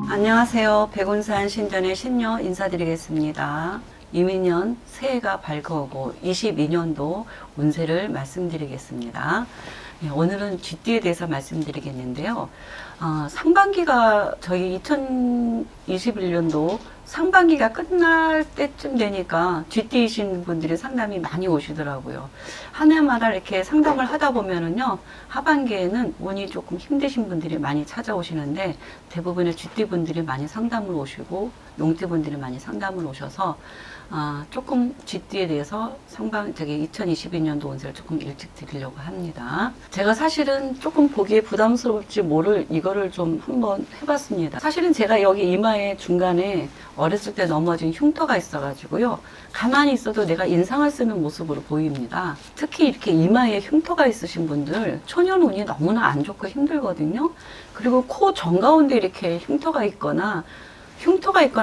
안녕하세요. 백운산 신전의 신녀 인사드리겠습니다. 이민년 새해가 밝아오고 22년도 운세를 말씀드리겠습니다. 오늘은 쥐띠에 대해서 말씀드리겠는데요. 상반기가 저희 2021년도 상반기가 끝날 때쯤 되니까 쥐띠이신 분들이 상담이 많이 오시더라고요. 한 해마다 이렇게 상담을 하다 보면은요, 하반기에는 운이 조금 힘드신 분들이 많이 찾아오시는데 대부분의 쥐띠 분들이 많이 상담을 오시고 용띠 분들이 많이 상담을 오셔서 조금 쥐띠에 대해서 2022년도 운세를 조금 일찍 드리려고 합니다. 제가 사실은 조금 보기에 부담스러울지 모를 이거를 좀 한번 해봤습니다. 사실은 제가 여기 이마에 중간에 어렸을 때 넘어진 흉터가 있어가지고요. 가만히 있어도 내가 인상을 쓰는 모습으로 보입니다. 특히 이렇게 이마에 흉터가 있으신 분들 초년운이 너무나 안 좋고 힘들거든요. 그리고 코 정가운데 이렇게 흉터가 있거나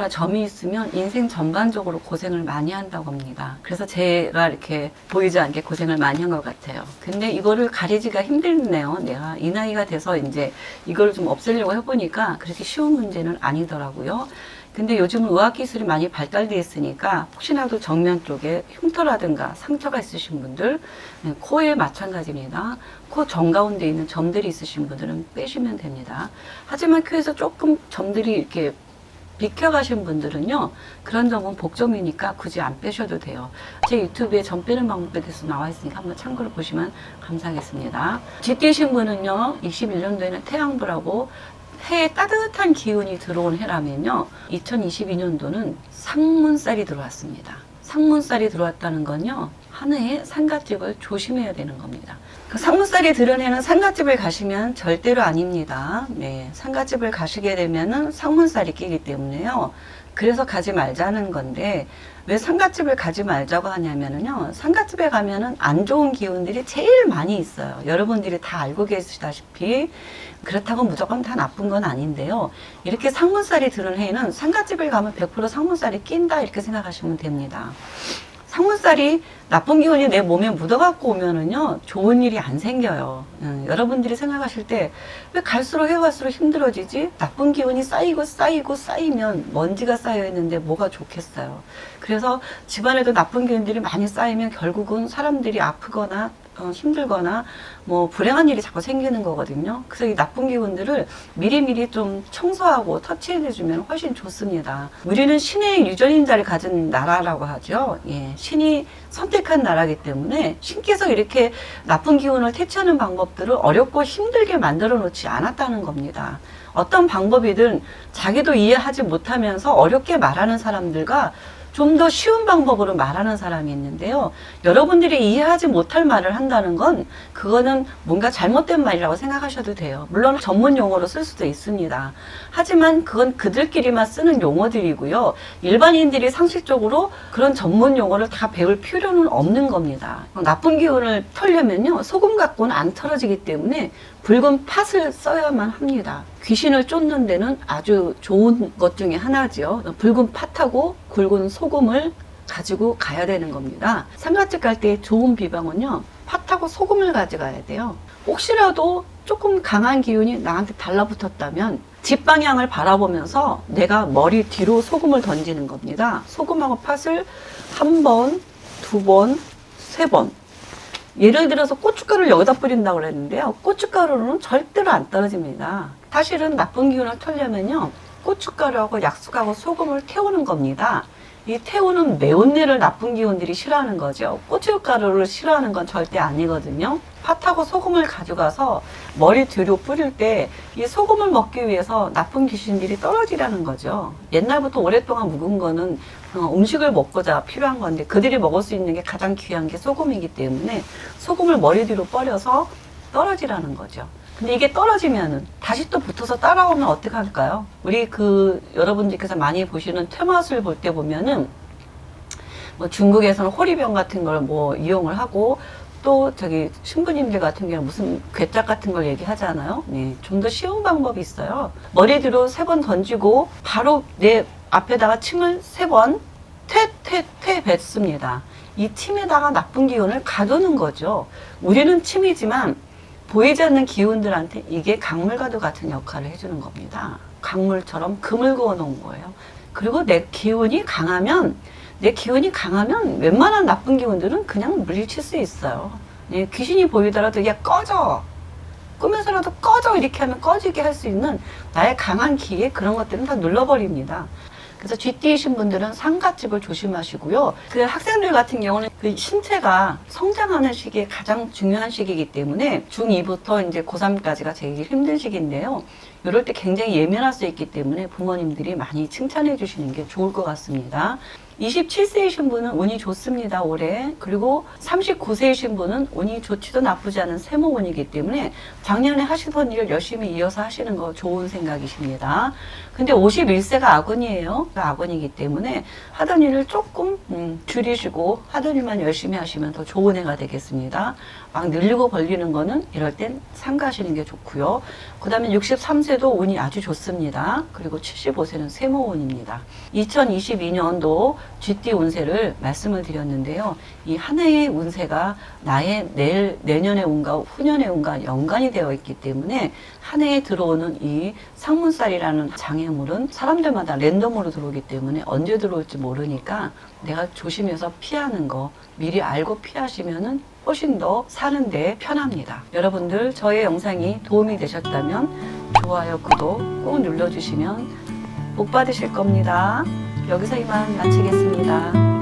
점이 있으면 인생 전반적으로 고생을 많이 한다고 합니다. 그래서 제가 이렇게 보이지 않게 고생을 많이 한 것 같아요. 근데 이거를 가리기가 힘들네요. 내가 이 나이가 돼서 이제 이걸 좀 없애려고 해보니까 그렇게 쉬운 문제는 아니더라고요. 근데 요즘은 의학기술이 많이 발달되어 있으니까 혹시나도 정면 쪽에 흉터라든가 상처가 있으신 분들, 코에 마찬가지입니다. 코 정가운데 있는 점들이 있으신 분들은 빼시면 됩니다. 하지만 코에서 조금 점들이 이렇게 비켜가신 분들은요, 그런 점은 복점이니까 굳이 안 빼셔도 돼요. 제 유튜브에 점 빼는 방법에 대해서 나와 있으니까 한번 참고를 보시면 감사하겠습니다. 쥐띠신 분은요, 21년도에는 태양불하고 해에 따뜻한 기운이 들어온 해라면요, 2022년도는 상문살이 들어왔습니다. 상문살이 들어왔다는 건요, 한 해에 상갓집을 조심해야 되는 겁니다. 그 상문살이 들은 해는 상갓집을 가시면 절대로 아닙니다. 네, 상갓집을 가시게 되면은 상문살이 끼기 때문에요. 그래서 가지 말자는 건데, 왜 상갓집을 가지 말자고 하냐면요, 상갓집에 가면은 안 좋은 기운들이 제일 많이 있어요. 여러분들이 다 알고 계시다시피. 그렇다고 무조건 다 나쁜 건 아닌데요. 이렇게 상문살이 들은 해는 상갓집을 가면 100% 상문살이 낀다, 이렇게 생각하시면 됩니다. 상문살이 나쁜 기운이 내 몸에 묻어갖고 오면은요, 좋은 일이 안 생겨요. 여러분들이 생각하실 때, 왜 갈수록 해갈수록 힘들어지지? 나쁜 기운이 쌓이면 먼지가 쌓여있는데 뭐가 좋겠어요. 그래서 집안에도 나쁜 기운들이 많이 쌓이면 결국은 사람들이 아프거나 힘들거나 뭐 불행한 일이 자꾸 생기는 거거든요. 그래서 이 나쁜 기운들을 미리미리 좀 청소하고 터치해주면 훨씬 좋습니다. 우리는 신의 유전인자를 가진 나라라고 하죠. 예, 신이 선택한 나라이기 때문에 신께서 이렇게 나쁜 기운을 퇴치하는 방법들을 어렵고 힘들게 만들어 놓지 않았다는 겁니다. 어떤 방법이든 자기도 이해하지 못하면서 어렵게 말하는 사람들과 좀 더 쉬운 방법으로 말하는 사람이 있는데요. 여러분들이 이해하지 못할 말을 한다는 건 그거는 뭔가 잘못된 말이라고 생각하셔도 돼요. 물론 전문 용어로 쓸 수도 있습니다. 하지만 그건 그들끼리만 쓰는 용어들이고요. 일반인들이 상식적으로 그런 전문 용어를 다 배울 필요는 없는 겁니다. 나쁜 기운을 털려면요, 소금 갖고는 안 털어지기 때문에 붉은 팥을 써야만 합니다. 귀신을 쫓는 데는 아주 좋은 것 중에 하나죠. 붉은 팥하고 굵은 소금을 가지고 가야 되는 겁니다. 상갓집 갈 때 좋은 비방은요, 팥하고 소금을 가져가야 돼요. 혹시라도 조금 강한 기운이 나한테 달라붙었다면 집 방향을 바라보면서 내가 머리 뒤로 소금을 던지는 겁니다. 소금하고 팥을 한 번, 두 번, 세 번. 예를 들어서 고춧가루를 여기다 뿌린다고 그랬는데요. 고춧가루는 절대로 안 떨어집니다. 사실은 나쁜 기운을 털려면요, 고춧가루하고 약숙하고 소금을 태우는 겁니다. 이 태우는 매운내를 나쁜 기운들이 싫어하는 거죠. 고춧가루를 싫어하는 건 절대 아니거든요. 팥하고 소금을 가져가서 머리 뒤로 뿌릴 때 이 소금을 먹기 위해서 나쁜 귀신들이 떨어지라는 거죠. 옛날부터 오랫동안 묵은 거는 음식을 먹고자 필요한 건데 그들이 먹을 수 있는 게 가장 귀한 게 소금이기 때문에 소금을 머리 뒤로 뿌려서 떨어지라는 거죠. 근데 이게 떨어지면은 다시 또 붙어서 따라오면 어떡할까요? 우리 여러분들께서 많이 보시는 퇴마술 볼 때 보면은 뭐 중국에서는 호리병 같은 걸 뭐 이용을 하고 또 신부님들 같은 경우는 무슨 괴짝 같은 걸 얘기하잖아요. 네, 좀 더 쉬운 방법이 있어요. 머리 뒤로 3번 던지고 바로 내 앞에다가 침을 3번 퇴 뱉습니다. 이 침에다가 나쁜 기운을 가두는 거죠. 우리는 침이지만 보이지 않는 기운들한테 이게 강물과도 같은 역할을 해주는 겁니다. 강물처럼 금을 그어 놓은 거예요. 그리고 내 기운이 강하면 웬만한 나쁜 기운들은 그냥 물리칠 수 있어요. 귀신이 보이더라도 야 꺼져, 꿈에서라도 꺼져 이렇게 하면 꺼지게 할 수 있는 나의 강한 기에 그런 것들은 다 눌러버립니다. 그래서 쥐띠이신 분들은 상가집을 조심하시고요. 그 학생들 같은 경우는 그 신체가 성장하는 시기에 가장 중요한 시기이기 때문에 중2부터 이제 고3까지가 제일 힘든 시기인데요. 이럴 때 굉장히 예민할 수 있기 때문에 부모님들이 많이 칭찬해 주시는 게 좋을 것 같습니다. 27세이신 분은 운이 좋습니다, 올해. 그리고 39세이신 분은 운이 좋지도 나쁘지 않은 세모운이기 때문에 작년에 하시던 일을 열심히 이어서 하시는 거 좋은 생각이십니다. 근데 51세가 악운이에요. 악운이기 때문에 하던 일을 조금 줄이시고 하던 일만 열심히 하시면 더 좋은 해가 되겠습니다. 막 늘리고 벌리는 거는 이럴 땐 삼가하시는 게 좋고요. 그 다음에 63세도 운이 아주 좋습니다. 그리고 75세는 세모운입니다. 2022년도 쥐띠 운세를 말씀을 드렸는데요. 이 한 해의 운세가 나의 내년의 운과 후년의 운과 연관이 되어 있기 때문에 한 해에 들어오는 이 상문살이라는 장애물은 사람들마다 랜덤으로 들어오기 때문에 언제 들어올지 모르니까 내가 조심해서 피하는 거 미리 알고 피하시면은 훨씬 더 사는데 편합니다. 여러분들 저의 영상이 도움이 되셨다면 좋아요, 구독 꼭 눌러주시면 복 받으실 겁니다. 여기서 이만 마치겠습니다.